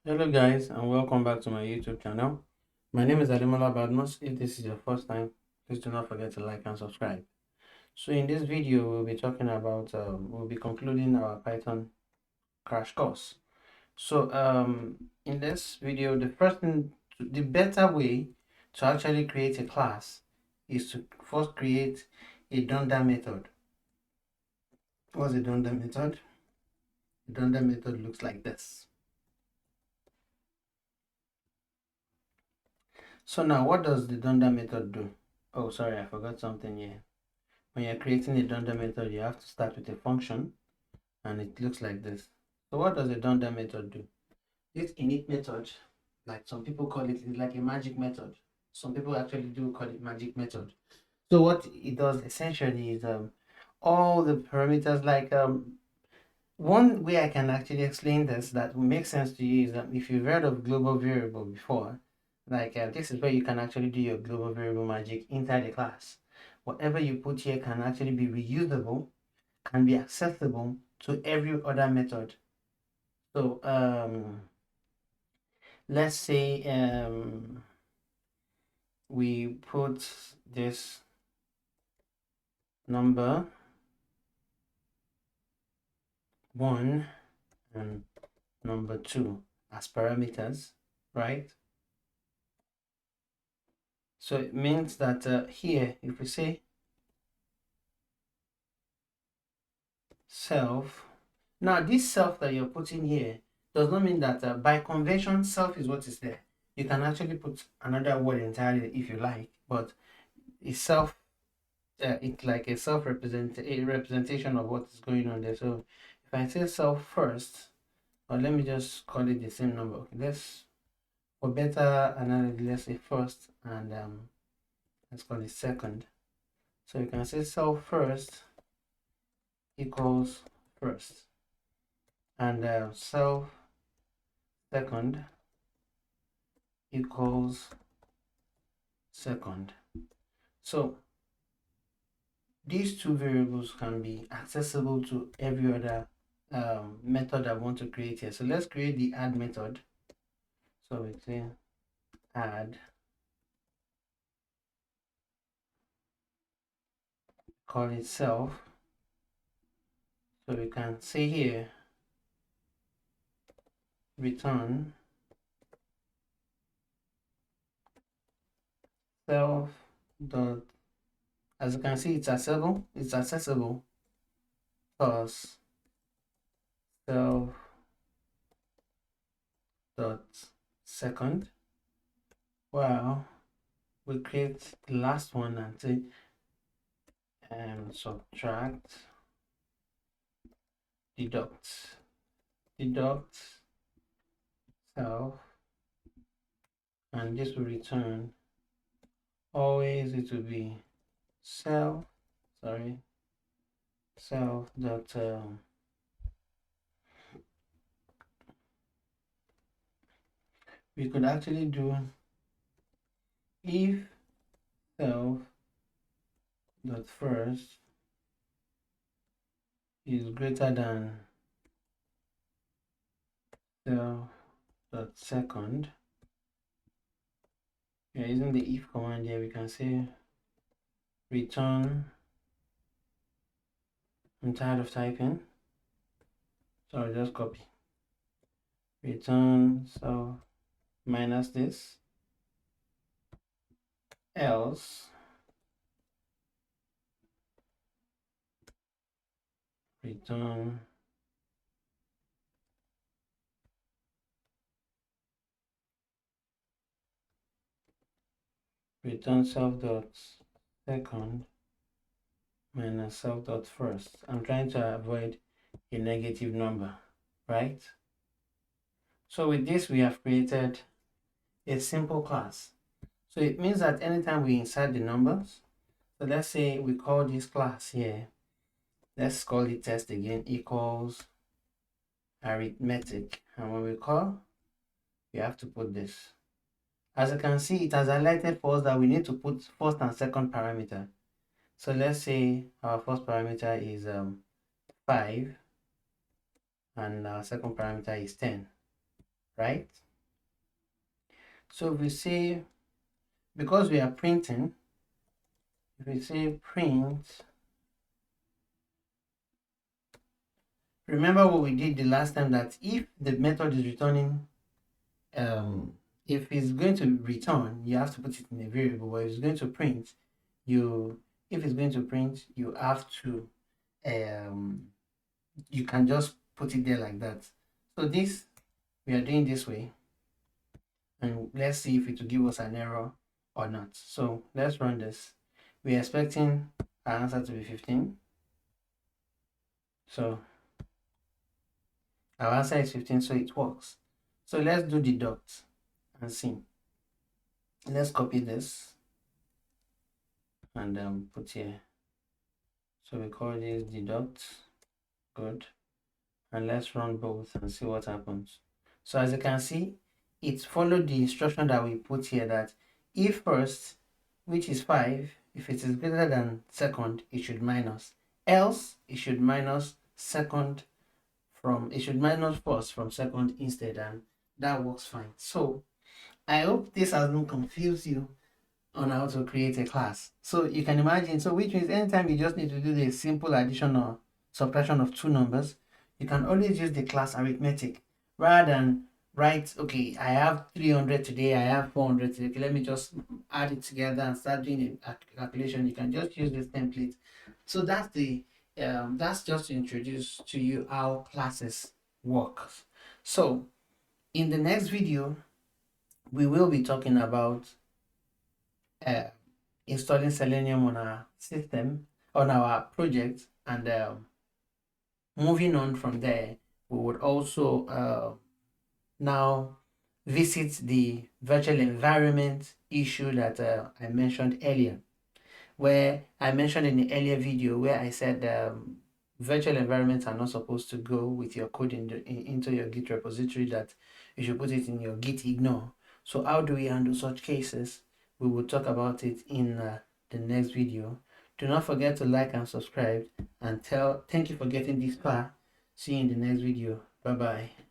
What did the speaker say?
Hello guys and welcome back to my YouTube channel. My name is Ademola Badmus. If this is your first time, please do not forget to like and subscribe. So in this video, we'll be talking about, we'll be concluding our Python crash course. So in this video, the first thing, the better way to actually create a class is to first create a dunder method. What's a dunder method? The dunder method looks like this. So now what does the dunder method do? Oh, sorry, I forgot something here. When you're creating a dunder method, you have to start with a function, and it looks like this. So what does a dunder method do? This init method, like some people call it, is like a magic method. Some people actually do call it magic method. So what it does essentially is all the parameters, like one way I can actually explain this that will make sense to you is that if you've heard of global variable before, like this is where you can actually do your global variable magic inside the class. Whatever you put here can actually be reusable, can be accessible to every other method. So let's say we put this number 1 and number 2 as parameters, right? So it means that here, if we say self, now this self that you're putting here does not mean that by convention self is what is there. You can actually put another word entirely if you like, but it's self, it's like a representation of what is going on there. So if I say self first, or let me just call it the same number. Okay, let's, for better analogy, let's say first, and let's call it second. So you can say self first equals first, and self second equals second. So these two variables can be accessible to every other method I want to create here. So let's create the add method. So we say add, call it self. So we can say here return self dot, as you can see, it's accessible plus self dot second. Well, we create the last one and say subtract deduct self, and this will return, always it will be self dot we could actually do if self dot first is greater than self dot second. We are using the if command here. We can say return, I'm tired of typing, so I'll just copy, return self minus this, else return self dot second minus self dot first. I'm trying to avoid a negative number, right? So with this, we have created a simple class. So it means that anytime we insert the numbers, so let's say we call this class here, let's call it test again, equals arithmetic, and when we call, we have to put this. As you can see, it has highlighted for us that we need to put first and second parameter. So let's say our first parameter is 5 and our second parameter is 10. right? So if we say, because we are printing, if we say print, remember what we did the last time, that if the method is returning, if it's going to return, you have to put it in a variable. But if it's going to print, if it's going to print, you have to, you can just put it there like that. So this, we are doing this way, and let's see if it will give us an error or not. So let's run this. We're expecting our answer to be 15. So our answer is 15, so it works. So let's do deduct and see. Let's copy this and put here. So we call this deduct. Good. And let's run both and see what happens. So as you can see, it followed the instruction that we put here, that if first, which is 5, if it is greater than second, it should minus. Else, it should minus second from, it should minus first from second instead, and that works fine. So I hope this hasn't confused you on how to create a class. So you can imagine, so which means anytime you just need to do the simple addition or subtraction of two numbers, you can always use the class arithmetic rather than write, okay, I have 300 today, I have 400 today, okay, let me just add it together and start doing a calculation. You can just use this template. So that's the that's just to introduce to you how classes work. So in the next video, we will be talking about installing Selenium on our system, on our project, and moving on from there, we would also now visit the virtual environment issue that I mentioned earlier, where I mentioned in the earlier video where I said virtual environments are not supposed to go with your code into your Git repository, that you should put it in your Git ignore. So how do we handle such cases? We will talk about it in the next video. Do not forget to like and subscribe, and thank you for getting this far. See you in the next video. Bye bye.